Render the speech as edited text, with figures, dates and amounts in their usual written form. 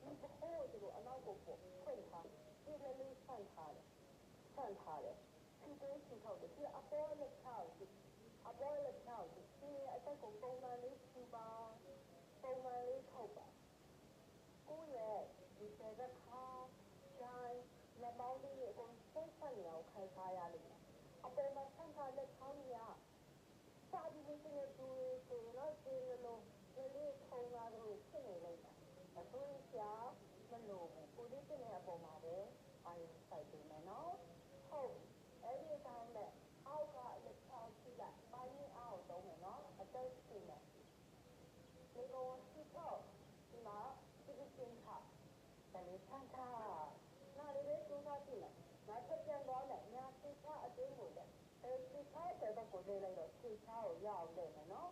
ဒီဘကိုးကိုအနောက်ကိုဖွင့်ထားဒီလည်းလေးဆန့်ထားတယ်ဖြန့်ထားတယ်ဒီသွေးချီထုတ်တယ်ဒီအပေါ်လက်ချောက်ဒီအပေါ်လက်ချောက်ဒီအသက်ကိုပုံမှန်လေးချူပါပုံမှန်လေးထုတ်ပါကိုယ့်ရဲ့ဒီစက်ခါတိုင်းလက်မောင်းလေးကိုစိတ်ဆက်နေအောင်ခံစားရလိမ့်မယ်အပေါ်မှာဆန့်ထားလက်ချောင်းကြီးကစာဒီလေးတွေဆိုတော့ဒီလိုလေးထုံလာလို့ဖြစ်နေလိမ့်မယ်အသွေးရှာမလို့ကိုလေးတင်တဲ့အပေါ်မှာပဲအာရုံစိုက်ပေးမယ်နော်ဟုတ်အဲ့ဒီတိုင်းနဲ့အောက်ကလက်ချောင်းရှိလိုက်ပိုင်းရင်းအောင်သုံးမယ်နော်အသက်ရှိမယ်ဒီလိုရှိတော့ဒီမှာဒီစင်ခါဒါလေးဆန်းထားနားလေးပဲစူးစမ်းကြည့်လိုက်ငါချက်ပြန်သွားမယ်ညာစိတ်ထားအတင်းကိုလည်းစိတ်ထားတဲ့ဘက်ကိုလေးလိုက်တော့စိတ်ထားကိုရအောင်လုပ်မယ်နော်